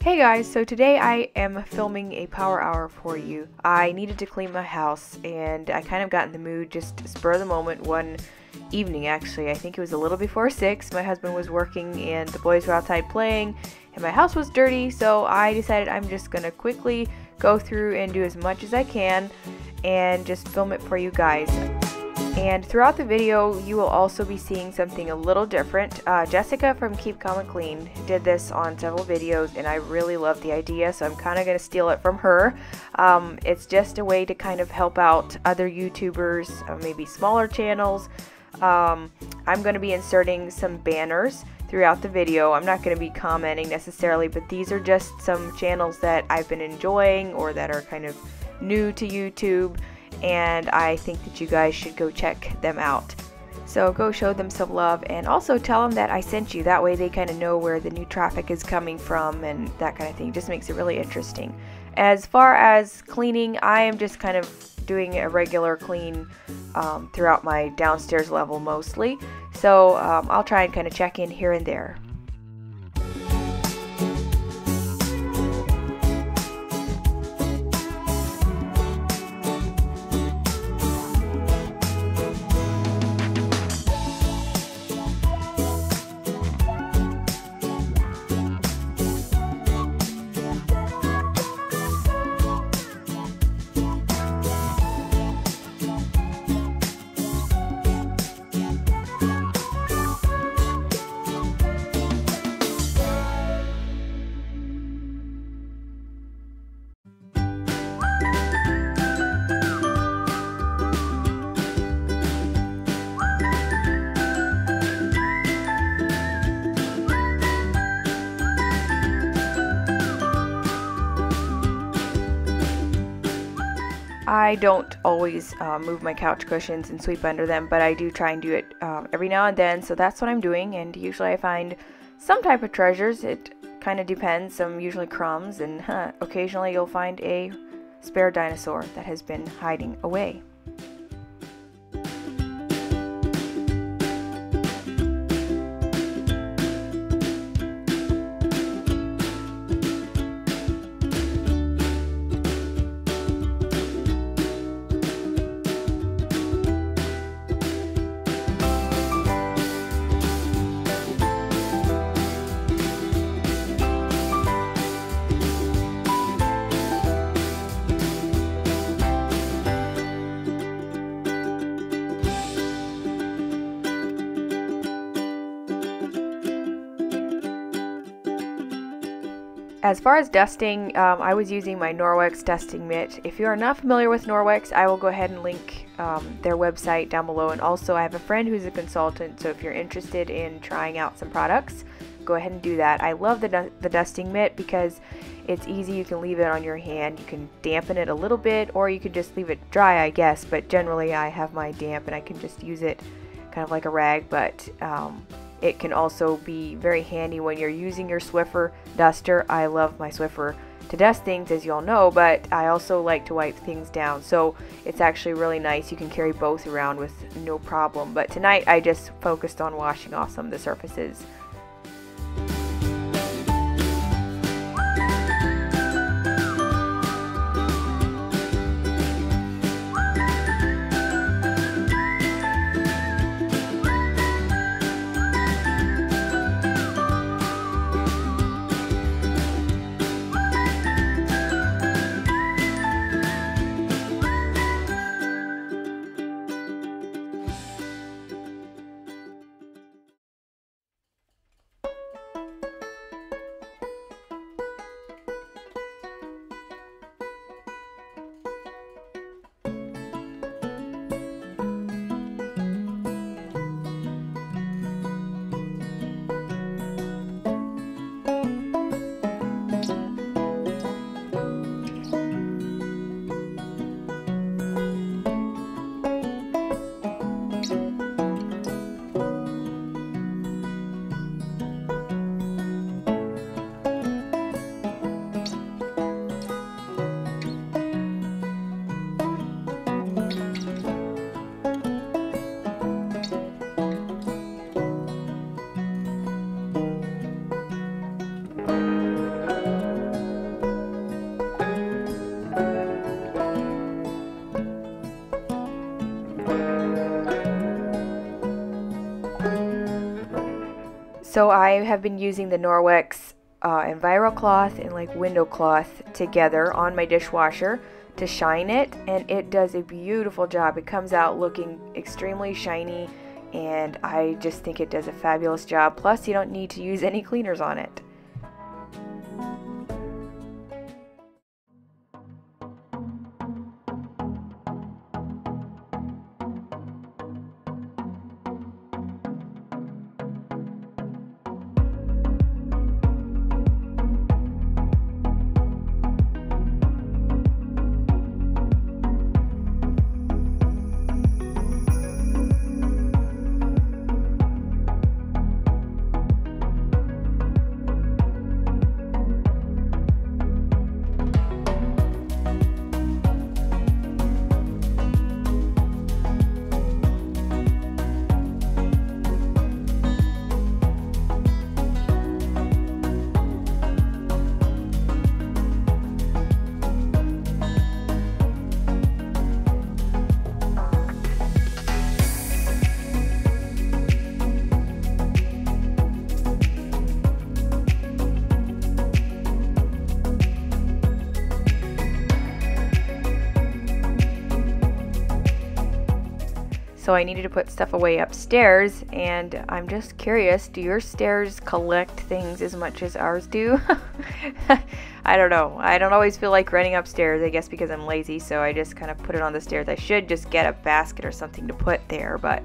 Hey guys, so today I am filming a power hour for you. I needed to clean my house and I kind of got in the mood just spur of the moment one evening actually. I think it was a little before 6. My husband was working and the boys were outside playing and my house was dirty, so I decided I'm just gonna quickly go through and do as much as I can and just film it for you guys. And throughout the video, you will also be seeing something a little different. Jessica from Keep Calm and Clean did this on several videos, and I really love the idea, so I'm kind of going to steal it from her. It's just a way to kind of help out other YouTubers, maybe smaller channels. I'm going to be inserting some banners throughout the video. I'm not going to be commenting necessarily, but these are just some channels that I've been enjoying or that are kind of new to YouTube, and I think that you guys should go check them out. So go show them some love and also tell them that I sent you. That way they kind of know where the new traffic is coming from and that kind of thing. Just makes it really interesting. As far as cleaning, I am just kind of doing a regular clean throughout my downstairs level mostly. So I'll try and kind of check in here and there. I don't always move my couch cushions and sweep under them, but I do try and do it every now and then, so that's what I'm doing. And usually I find some type of treasures. It kind of depends. Some usually crumbs, and occasionally you'll find a spare dinosaur that has been hiding away. As far as dusting, I was using my Norwex dusting mitt. If you are not familiar with Norwex, I will go ahead and link their website down below. And also I have a friend who's a consultant, so if you're interested in trying out some products, go ahead and do that. I love the dusting mitt because it's easy. You can leave it on your hand. You can dampen it a little bit, or you can just leave it dry, I guess. But generally I have mine damp and I can just use it kind of like a rag, but it can also be very handy when you're using your Swiffer duster. I love my Swiffer to dust things, as you all know, but I also like to wipe things down, so it's actually really nice. You can carry both around with no problem, but tonight I just focused on washing off some of the surfaces. So I have been using the Norwex Enviro cloth and like window cloth together on my dishwasher to shine it, and it does a beautiful job. It comes out looking extremely shiny, and I just think it does a fabulous job. Plus, you don't need to use any cleaners on it. So I needed to put stuff away upstairs, and I'm just curious, do your stairs collect things as much as ours do? I don't know. I don't always feel like running upstairs, I guess because I'm lazy, so I just kind of put it on the stairs. I should just get a basket or something to put there, but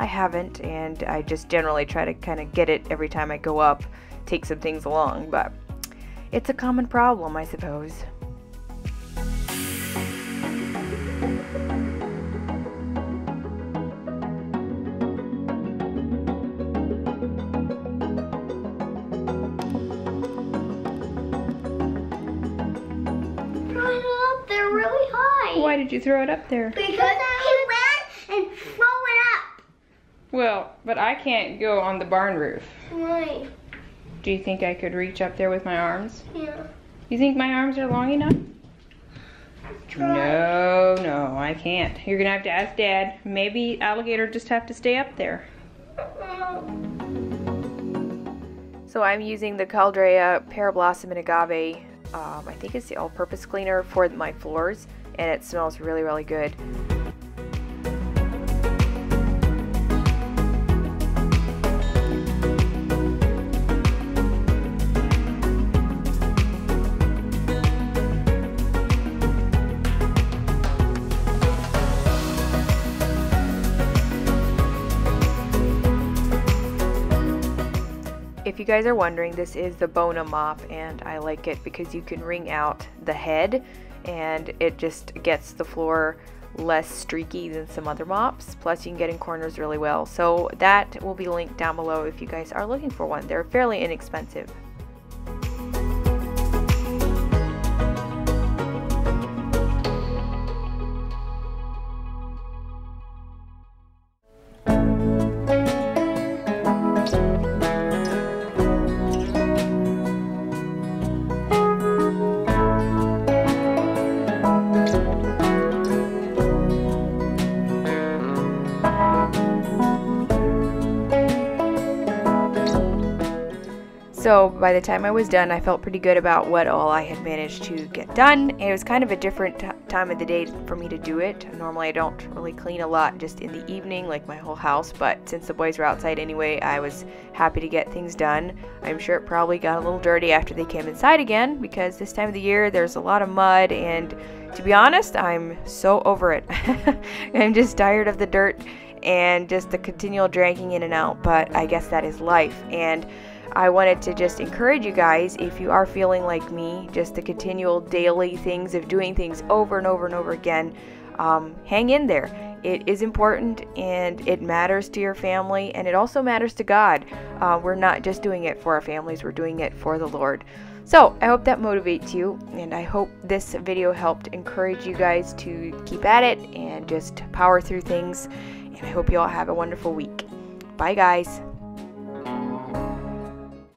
I haven't, and I just generally try to kind of get it every time I go up, take some things along, but it's a common problem, I suppose. Why did you throw it up there? Because he ran and threw it up. Well, but I can't go on the barn roof. Why? Do you think I could reach up there with my arms? Yeah. You think my arms are long enough? Try. No, I can't. You're gonna have to ask Dad. Maybe alligator just have to stay up there. So I'm using the Caldrea Pear Blossom and Agave. I think it's the all-purpose cleaner for my floors, and it smells really, really good. If you guys are wondering, this is the Bona Mop, and I like it because you can wring out the head and it just gets the floor less streaky than some other mops. Plus you can get in corners really well. So that will be linked down below if you guys are looking for one. They're fairly inexpensive. So by the time I was done, I felt pretty good about what all I had managed to get done. It was kind of a different time of the day for me to do it. Normally I don't really clean a lot just in the evening, like my whole house, but since the boys were outside anyway, I was happy to get things done. I'm sure it probably got a little dirty after they came inside again, because this time of the year there's a lot of mud, and to be honest, I'm so over it. I'm just tired of the dirt and just the continual dragging in and out, but I guess that is life. And I wanted to just encourage you guys, if you are feeling like me, just the continual daily things of doing things over and over and over again, hang in there. It is important, and it matters to your family, and it also matters to God. We're not just doing it for our families, we're doing it for the Lord. So I hope that motivates you, and I hope this video helped encourage you guys to keep at it and just power through things, and I hope you all have a wonderful week. Bye guys.